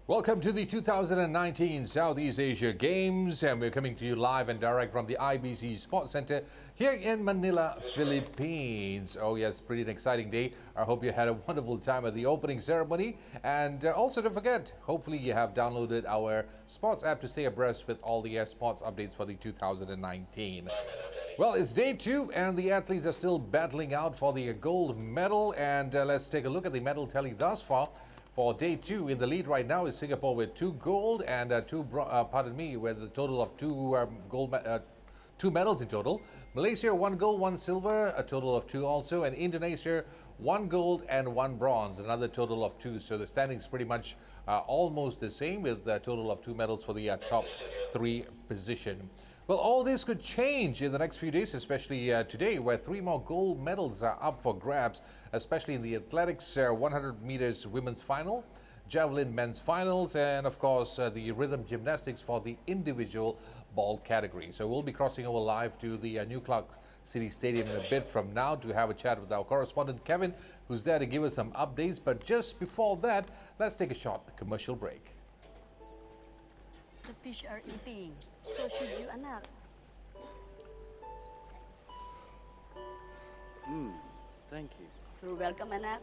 Welcome to the 2019 Southeast Asia Games, and we're coming to you live and direct from the IBC Sports Center here in Manila, Philippines. Oh yes, pretty an exciting day. I hope you had a wonderful time at the opening ceremony. And also don't forget, hopefully you have downloaded our sports app to stay abreast with all the sports updates for the 2019. Well, it's day 2 and the athletes are still battling out for the gold medal. And let's take a look at the medal tally thus far. For day 2, in the lead right now is Singapore with 2 gold and with a total of 2 medals in total. Malaysia 1 gold, 1 silver, a total of 2 also, and Indonesia 1 gold and 1 bronze, another total of 2. So the standings pretty much almost the same, with a total of 2 medals for the top 3 position. Well, all this could change in the next few days, especially today, where 3 more gold medals are up for grabs, especially in the athletics 100 meters women's final, javelin men's finals, and of course the rhythm gymnastics for the individual ball category. So we'll be crossing over live to the New Clark City Stadium in a bit from now to have a chat with our correspondent Kevin, who's there to give us some updates. But just before that, let's take a short commercial break. The fish are eating. So should you, anak? Thank you. You're welcome, anak.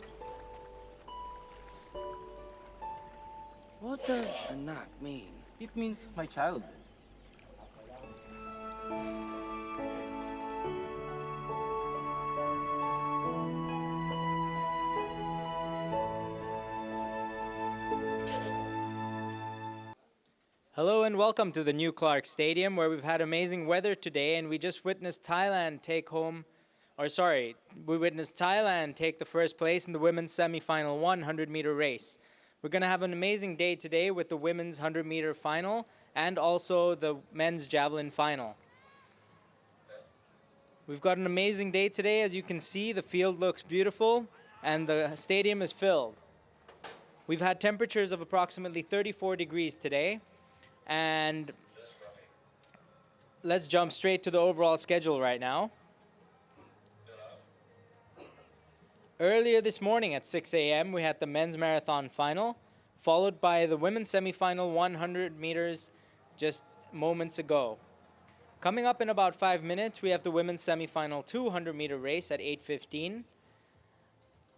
What does anak mean? It means my child. Hello and welcome to the New Clark Stadium, where we've had amazing weather today, and we just witnessed Thailand take the first place in the women's semi-final 100-meter race. We're going to have an amazing day today with the women's 100-meter final and also the men's javelin final. We've got an amazing day today. As you can see, the field looks beautiful and the stadium is filled. We've had temperatures of approximately 34 degrees today. And let's jump straight to the overall schedule right now. Earlier this morning at 6 a.m. we had the men's marathon final, followed by the women's semifinal 100 meters just moments ago. Coming up in about 5 minutes, we have the women's semifinal 200-meter race at 8:15.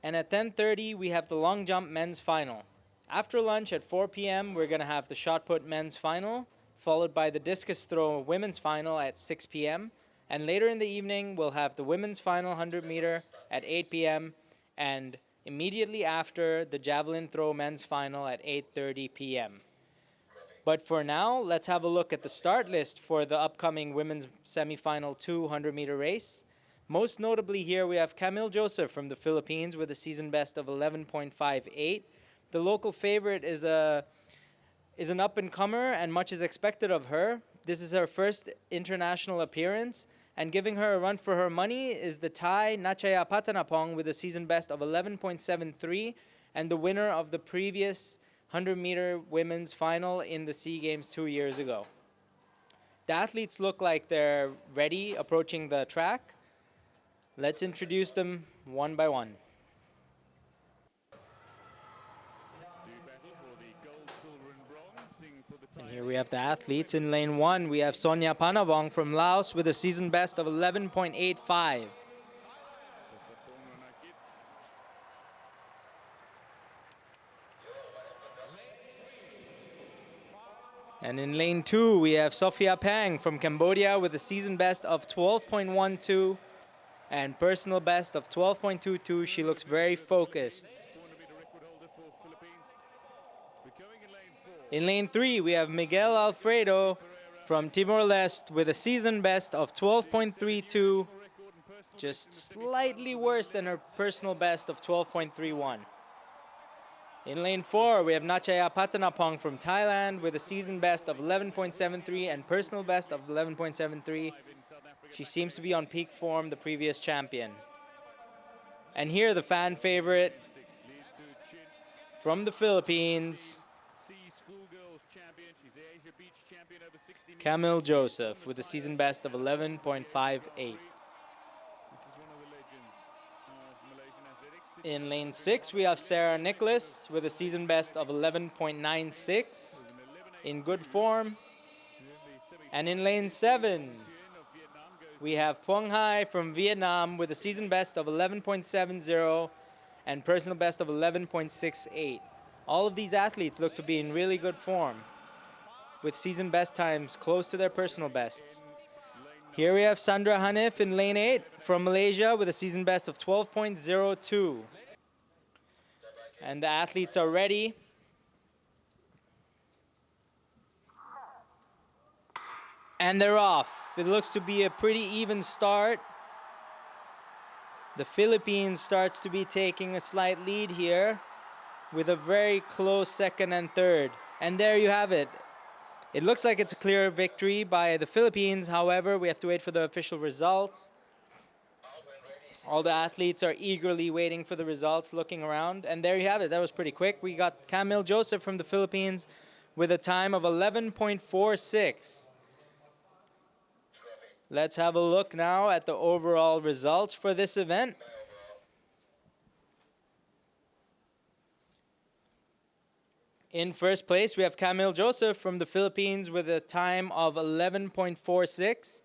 And at 10:30, we have the long jump men's final. After lunch at 4 p.m., we're going to have the shot put men's final, followed by the discus throw women's final at 6 p.m. And later in the evening, we'll have the women's final 100 meter at 8 p.m. and immediately after, the javelin throw men's final at 8:30 p.m. But for now, let's have a look at the start list for the upcoming women's semifinal 200-meter race. Most notably here, we have Camille Joseph from the Philippines with a season best of 11.58. The local favorite is an up-and-comer, and much is expected of her. This is her first international appearance, and giving her a run for her money is the Thai Nachaya Patanapong with a season best of 11.73 and the winner of the previous 100-meter women's final in the SEA Games 2 years ago. The athletes look like they're ready, approaching the track. Let's introduce them one by one. And here we have the athletes. In lane 1, we have Sonia Panavong from Laos with a season best of 11.85. And in lane 2, we have Sophia Pang from Cambodia with a season best of 12.12 and personal best of 12.22. She looks very focused. In lane 3, we have Miguel Alfredo from Timor-Leste with a season best of 12.32, just slightly worse than her personal best of 12.31. In lane 4, we have Nachaya Patanapong from Thailand with a season best of 11.73 and personal best of 11.73. She seems to be on peak form, the previous champion. And here, the fan favorite from the Philippines, Camille Joseph with a season best of 11.58. In lane 6, we have Sarah Nicholas with a season best of 11.96 in good form. And in lane 7, we have Quang Hai from Vietnam with a season best of 11.70 and personal best of 11.68. All of these athletes look to be in really good form with season best times close to their personal bests. Here we have Sandra Hanif in lane 8 from Malaysia with a season best of 12.02. And the athletes are ready. And they're off. It looks to be a pretty even start. The Philippines starts to be taking a slight lead here with a very close second and third. And there you have it. It looks like it's a clear victory by the Philippines. However, we have to wait for the official results. All the athletes are eagerly waiting for the results, looking around. And there you have it. That was pretty quick. We got Camille Joseph from the Philippines with a time of 11.46. Let's have a look now at the overall results for this event. In first place, we have Camille Joseph from the Philippines with a time of 11.46.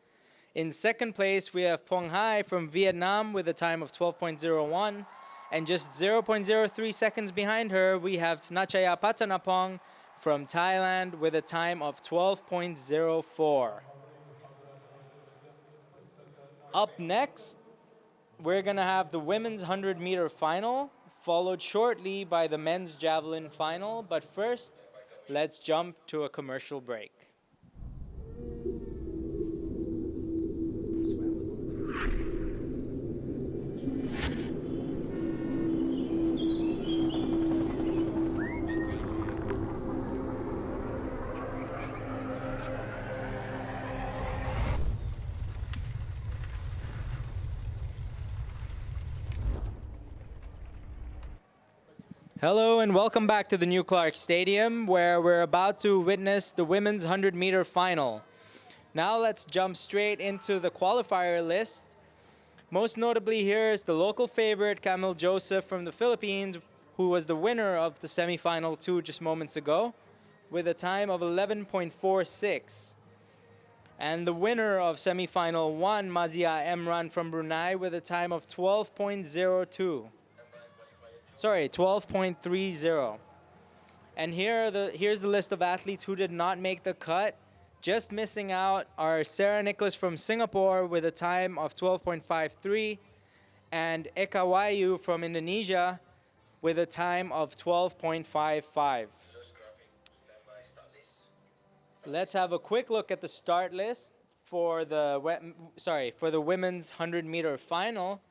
In second place, we have Quang Hai from Vietnam with a time of 12.01. And just 0.03 seconds behind her, we have Nachaya Patanapong from Thailand with a time of 12.04. Up next, we're going to have the women's 100-meter final, followed shortly by the men's javelin final. But first, let's jump to a commercial break. Hello and welcome back to the New Clark Stadium, where we're about to witness the women's 100-meter final. Now let's jump straight into the qualifier list. Most notably here is the local favorite, Camille Joseph from the Philippines, who was the winner of the semifinal 2 just moments ago, with a time of 11.46. And the winner of semifinal 1, Mazia Emran from Brunei, with a time of 12.02. Sorry, 12.30. And here's the list of athletes who did not make the cut. Just missing out are Sarah Nicholas from Singapore with a time of 12.53 and Eka Wayu from Indonesia with a time of 12.55. Let's have a quick look at the start list for the women's 100-meter final.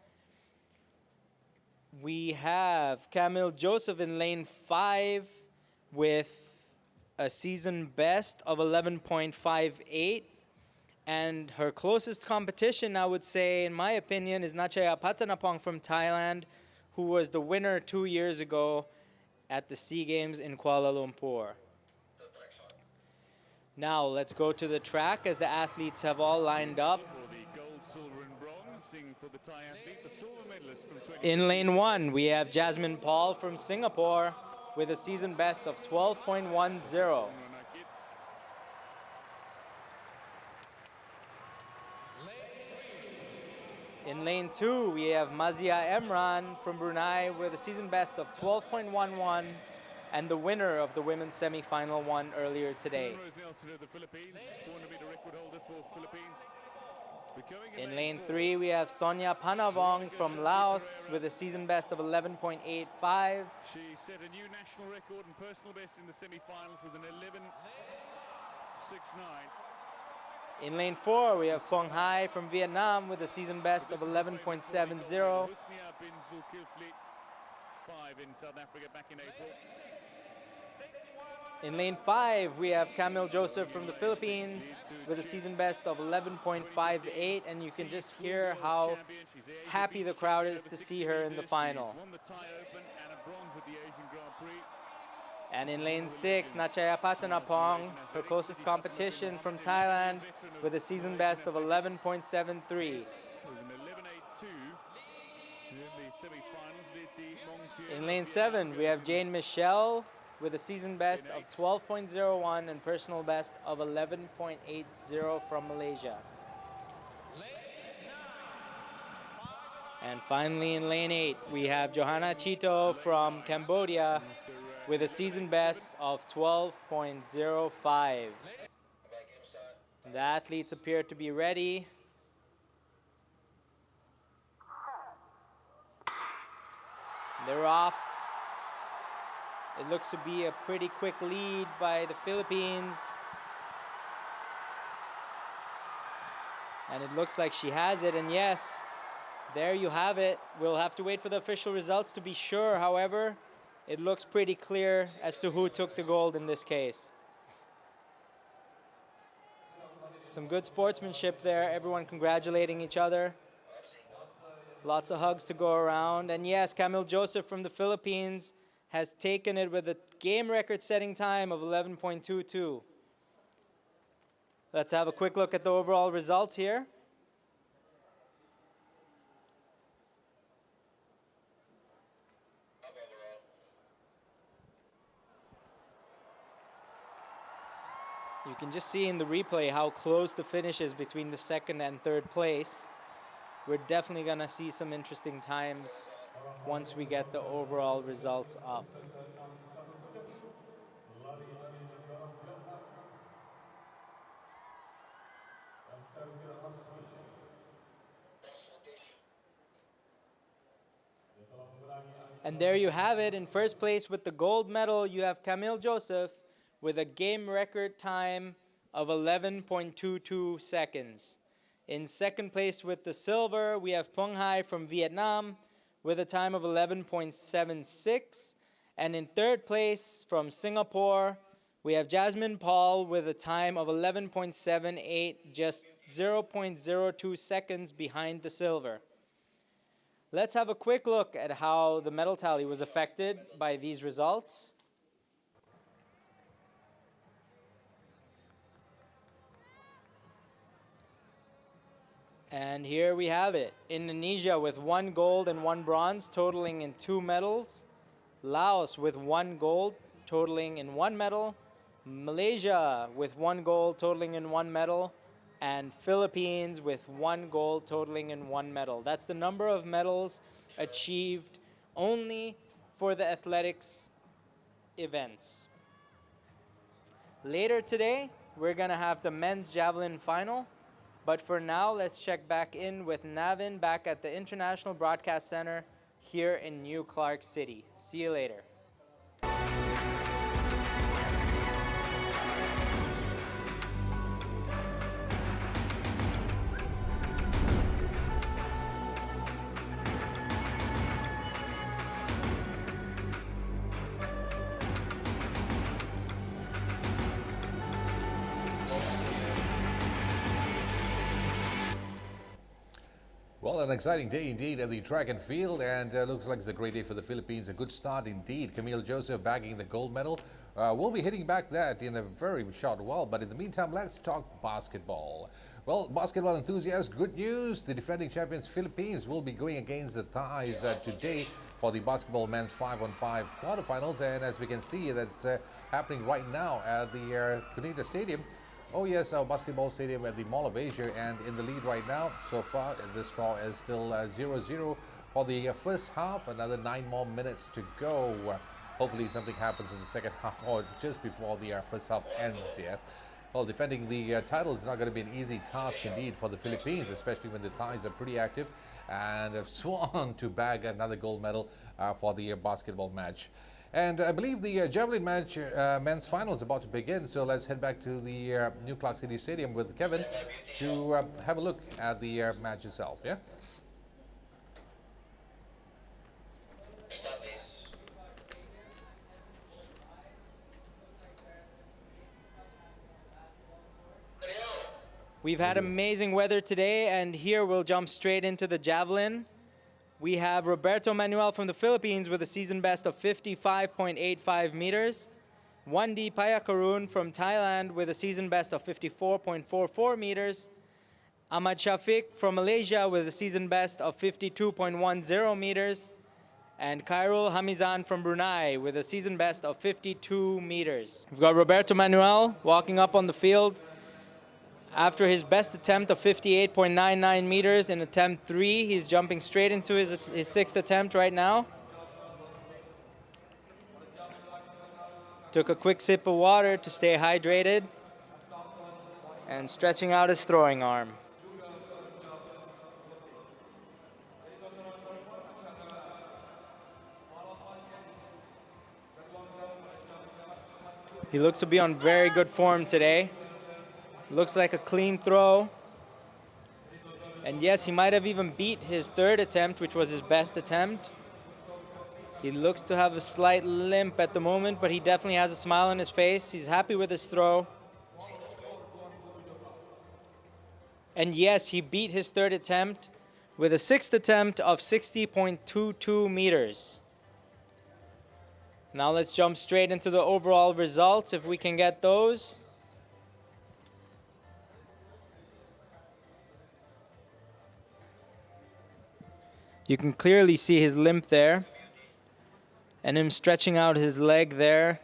We have Camille Joseph in lane 5 with a season best of 11.58. And her closest competition, I would say, in my opinion, is Nachaya Patanapong from Thailand, who was the winner 2 years ago at the SEA Games in Kuala Lumpur. Now let's go to the track as the athletes have all lined up. In lane 1, we have Jasmine Paul from Singapore with a season best of 12.10. In lane 2, we have Mazia Emran from Brunei with a season best of 12.11 and the winner of the women's semi-final 1 earlier today. In lane 3, we have Sonia Panavong from Laos with a season best of 11.85. She set a new national record and personal best in the semi-finals with an 11.69. In lane 4, we have Quang Hai from Vietnam with a season best of 11.70. In South Africa back in April. In lane 5, we have Camille Joseph from the Philippines with a season best of 11.58, and you can just hear how happy the crowd is to see her in the final. And in lane 6, Nachaya Patanapong, her closest competition from Thailand, with a season best of 11.73. In lane 7, we have Jane Michelle with a season best of 12.01 and personal best of 11.80 from Malaysia. And finally in lane 8, we have Johanna Chito from Cambodia with a season best of 12.05. The athletes appear to be ready. They're off. It looks to be a pretty quick lead by the Philippines. And it looks like she has it, and yes, there you have it. We'll have to wait for the official results to be sure. However, it looks pretty clear as to who took the gold in this case. Some good sportsmanship there, everyone congratulating each other. Lots of hugs to go around. And yes, Camille Joseph from the Philippines has taken it with a game record-setting time of 11.22. Let's have a quick look at the overall results here. You can just see in the replay how close the finish is between the second and third place. We're definitely gonna see some interesting times once we get the overall results up. And there you have it. In first place with the gold medal, you have Camille Joseph with a game record time of 11.22 seconds. In second place with the silver, we have Pung Hai from Vietnam with a time of 11.76. And in third place from Singapore, we have Jasmine Paul with a time of 11.78, just 0.02 seconds behind the silver. Let's have a quick look at how the medal tally was affected by these results. And here we have it. Indonesia with 1 gold and 1 bronze, totaling in 2 medals. Laos with 1 gold, totaling in 1 medal. Malaysia with 1 gold, totaling in 1 medal. And Philippines with 1 gold, totaling in 1 medal. That's the number of medals achieved only for the athletics events. Later today, we're gonna have the men's javelin final. But for now, let's check back in with Navin back at the International Broadcast Center here in New Clark City. See you later. Well, an exciting day indeed at the track and field, and looks like it's a great day for the Philippines. A good start indeed. Camille Joseph bagging the gold medal. We'll be hitting back that in a very short while, but in the meantime, let's talk basketball. Well, basketball enthusiasts, good news. The defending champions Philippines will be going against the Thais today for the basketball men's 5-on-5 quarterfinals, and as we can see, that's happening right now at the Cunita Stadium. Oh yes, our basketball stadium at the Mall of Asia, and in the lead right now. So far, the score is still 0-0 for the first half. Another 9 more minutes to go. Hopefully something happens in the second half or just before the first half ends here. Well, defending the title is not going to be an easy task indeed for the Philippines, especially when the Thais are pretty active and have sworn to bag another gold medal for the basketball match. And I believe the javelin match men's final is about to begin, so let's head back to the New Clark City Stadium with Kevin to have a look at the match itself, yeah? We've had amazing weather today, and here we'll jump straight into the javelin. We have Roberto Manuel from the Philippines with a season best of 55.85 meters. Wandi Payakarun from Thailand with a season best of 54.44 meters. Ahmad Shafiq from Malaysia with a season best of 52.10 meters. and Khairul Hamizan from Brunei with a season best of 52 meters. We've got Roberto Manuel walking up on the field after his best attempt of 58.99 meters in attempt 3. He's jumping straight into his sixth attempt right now. Took a quick sip of water to stay hydrated and stretching out his throwing arm. He looks to be on very good form today. Looks like a clean throw. And yes, he might have even beat his third attempt, which was his best attempt. He looks to have a slight limp at the moment, but he definitely has a smile on his face. He's happy with his throw. And yes, he beat his third attempt with a sixth attempt of 60.22 meters. Now let's jump straight into the overall results, if we can get those. You can clearly see his limp there, and him stretching out his leg there.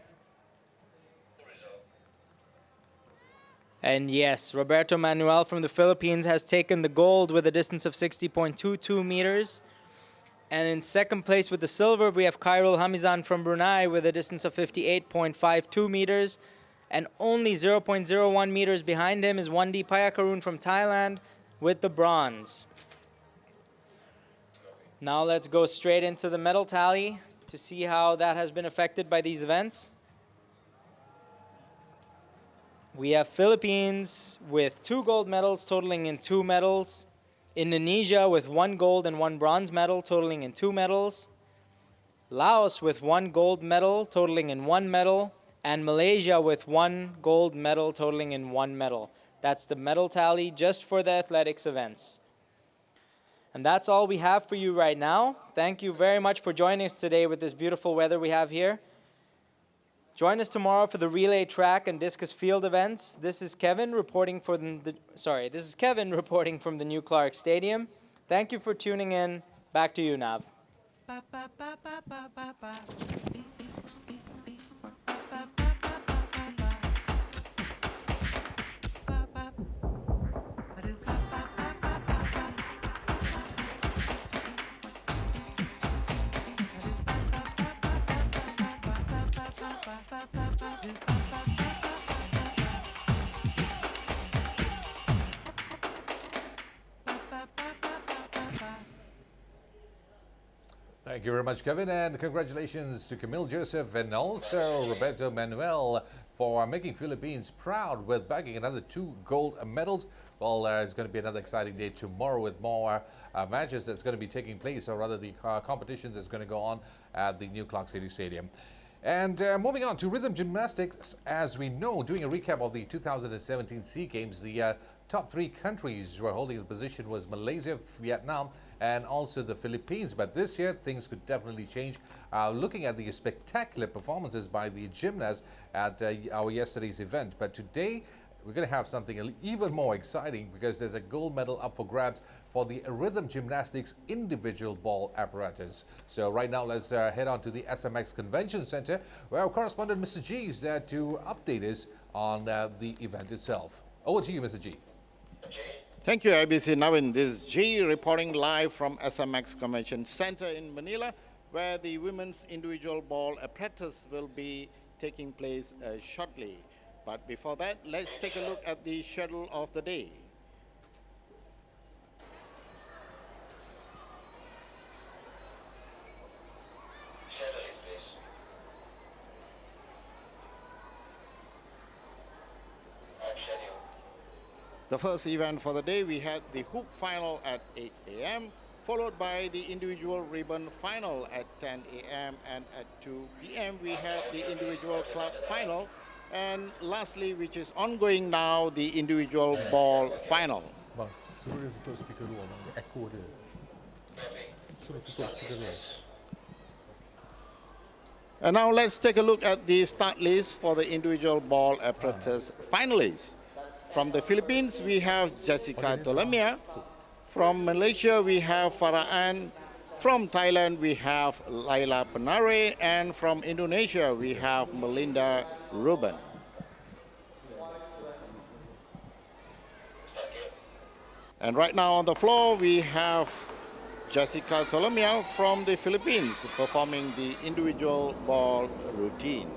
And yes, Roberto Manuel from the Philippines has taken the gold with a distance of 60.22 meters. And in second place with the silver, we have Khairul Hamizan from Brunei with a distance of 58.52 meters. And only 0.01 meters behind him is Wandi Payakarun from Thailand with the bronze. Now let's go straight into the medal tally to see how that has been affected by these events. We have Philippines with 2 gold medals totaling in 2 medals. Indonesia with 1 gold and 1 bronze medal totaling in 2 medals. Laos with 1 gold medal totaling in 1 medal. And Malaysia with 1 gold medal totaling in 1 medal. That's the medal tally just for the athletics events. And that's all we have for you right now. Thank you very much for joining us today with this beautiful weather we have here. Join us tomorrow for the relay track and discus field events. This is Kevin reporting from the New Clark Stadium. Thank you for tuning in. Back to you, Nav. Thank you very much, Kevin, and congratulations to Camille Joseph and also Roberto Manuel for making Philippines proud with bagging another 2 gold medals. Well, it's going to be another exciting day tomorrow with more matches that's going to be taking place, or rather the competition that's going to go on at the New Clark City Stadium. And moving on to rhythm gymnastics, as we know, doing a recap of the 2017 SEA Games, the top 3 countries who are holding the position was Malaysia, Vietnam, and also the Philippines. But this year, things could definitely change. Looking at the spectacular performances by the gymnasts at our yesterday's event. But today, we're going to have something even more exciting because there's a gold medal up for grabs for the rhythm gymnastics individual ball apparatus. So right now, let's head on to the SMX Convention Center, where our correspondent, Mr. G, is there to update us on the event itself. Over to you, Mr. G. Thank you, IBC Navin. This is G reporting live from SMX Convention Center in Manila, where the women's individual ball apparatus will be taking place shortly. But before that, let's take a look at the schedule of the day. The first event for the day, we had the hoop final at 8 a.m., followed by the individual ribbon final at 10 a.m. and at 2 p.m. we had the individual club final. And lastly, which is ongoing now, the individual ball final. And now let's take a look at the start list for the individual ball apparatus finalists. From the Philippines, we have Jessica Tolemia. From Malaysia, we have Farah Ann. From Thailand, we have Laila Penare, and from Indonesia, we have Melinda Ruben. And right now on the floor, we have Jessica Tolomia from the Philippines performing the individual ball routine.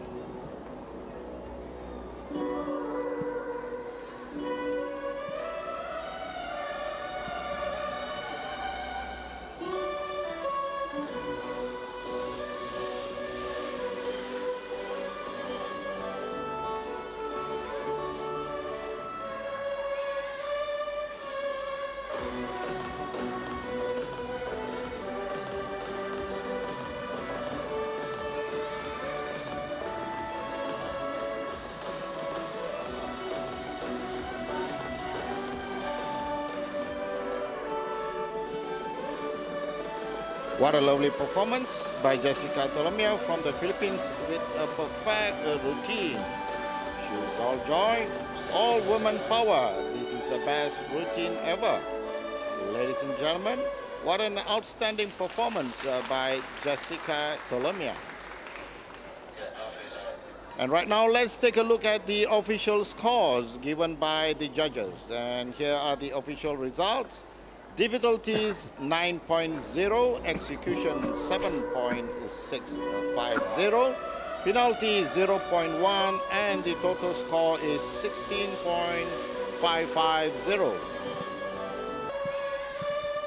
What a lovely performance by Jessica Tolomia from the Philippines with a perfect routine. She's all joy, all woman power. This is the best routine ever. Ladies and gentlemen, what an outstanding performance by Jessica Tolomia. And right now, let's take a look at the official scores given by the judges. And here are the official results. Difficulties 9.0, execution 7.650, penalty 0.1, and the total score is 16.550.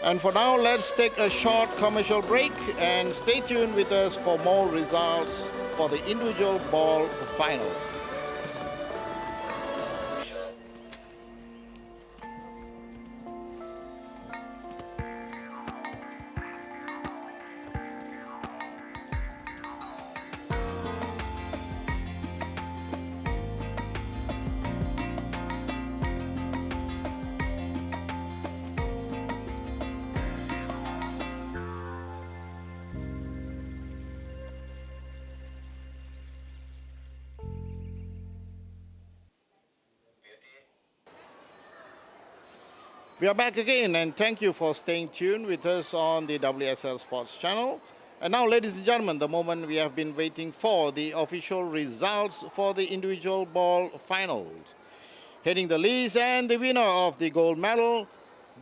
And for now, let's take a short commercial break and stay tuned with us for more results for the individual ball final. We are back again, and thank you for staying tuned with us on the WSL Sports channel. And now, ladies and gentlemen, the moment we have been waiting for, the official results for the individual ball finals. Heading the list, and the winner of the gold medal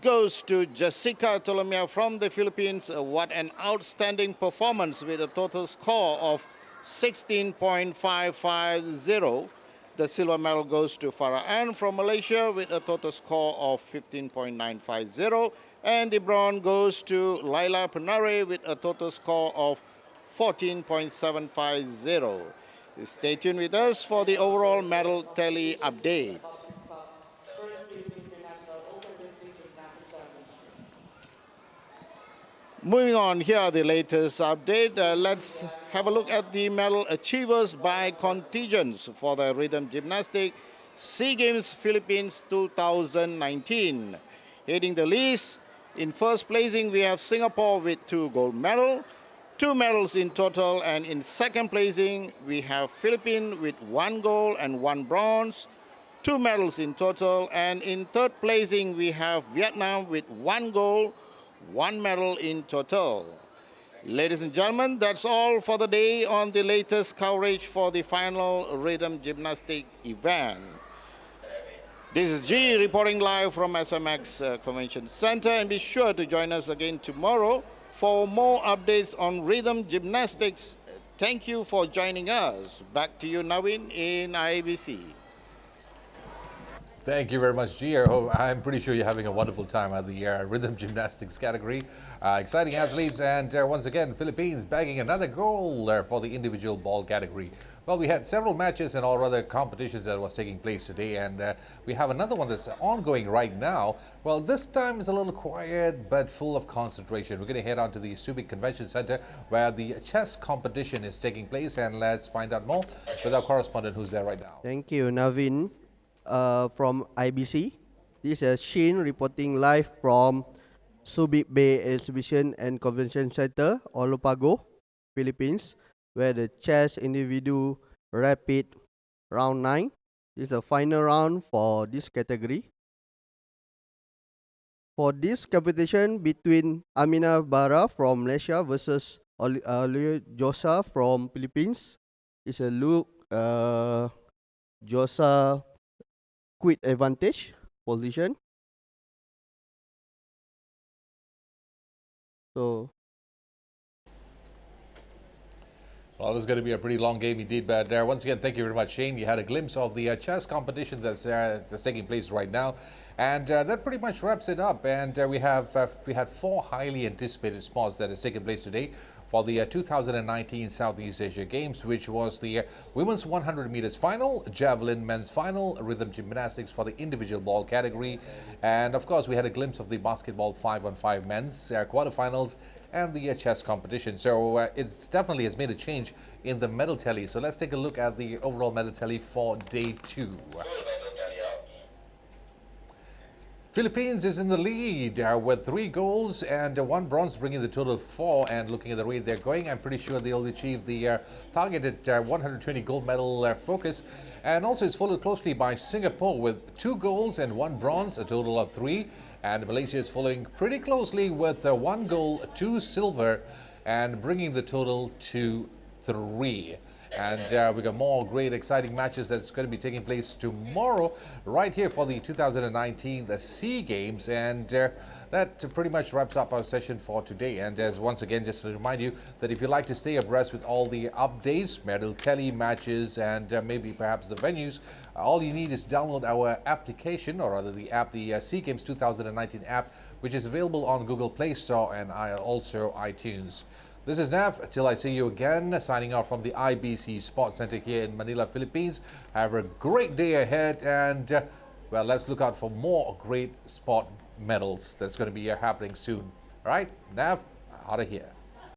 goes to Jessica Tolomia from the Philippines. What an outstanding performance with a total score of 16.550. The silver medal goes to Farah Ann from Malaysia with a total score of 15.950. And the bronze goes to Laila Penare with a total score of 14.750. Stay tuned with us for the overall medal tally update. Moving on, here are the latest update. Let's have a look at the medal achievers by contingents for the rhythm gymnastic SEA Games Philippines 2019. Heading the list, in first placing we have Singapore with 2 gold medals, 2 medals in total, and in second placing we have Philippines with 1 gold and 1 bronze, 2 medals in total, and in third placing we have Vietnam with 1 gold, 1 medal in total. Ladies and gentlemen, that's all for the day on the latest coverage for the final rhythm gymnastic event. This is G reporting live from SMX Convention Center, and be sure to join us again tomorrow for more updates on rhythm gymnastics. Thank you for joining us. Back to you, Navin, in IABC. Thank you very much, G. I'm pretty sure you're having a wonderful time at the rhythm gymnastics category. Exciting athletes, and once again, Philippines bagging another gold for the individual ball category. Well, we had several matches and all other competitions that was taking place today, and we have another one that's ongoing right now. Well, this time is a little quiet, but full of concentration. We're going to head on to the Subic Convention Center, where the chess competition is taking place, and let's find out more with our correspondent who's there right now. Thank you, Navin. From IBC. This is Shin reporting live from Subic Bay Exhibition and Convention Center, Olopago, Philippines, where the chess individual rapid round 9 is the final round for this category. For this competition between Amina Bara from Malaysia versus Josa from Philippines, it's a look Josa quit advantage position. So Well, this is going to be a pretty long game indeed, but once again, thank you very much, Shane. You had a glimpse of the chess competition that's taking place right now, and that pretty much wraps it up. And we had 4 highly anticipated spots that has taken place today for the 2019 Southeast Asia Games, which was the women's 100 meters final, javelin men's final, rhythm gymnastics for the individual ball category, and of course we had a glimpse of the basketball 5-on-5 men's quarterfinals and the chess competition. So it's definitely has made a change in the medal tally. So let's take a look at the overall medal tally for day 2. Philippines is in the lead with 3 golds and 1 bronze, bringing the total 4. And looking at the rate they're going, I'm pretty sure they'll achieve the targeted 120 gold medal focus. And also it's followed closely by Singapore with 2 golds and 1 bronze, a total of 3. And Malaysia is following pretty closely with 1 gold, 2 silver, and bringing the total to 3. And we got more great, exciting matches that's going to be taking place tomorrow, right here for the 2019 SEA Games. And that pretty much wraps up our session for today. And as once again, just to remind you that if you'd like to stay abreast with all the updates, medal tally matches, and maybe perhaps the venues, all you need is download our application, or rather the app, the SEA Games 2019 app, which is available on Google Play Store and also iTunes. This is Nav. Till I see you again, signing off from the IBC Sports Center here in Manila, Philippines. Have a great day ahead, and well, let's look out for more great sport medals that's going to be happening soon. All right, Nav, out of here.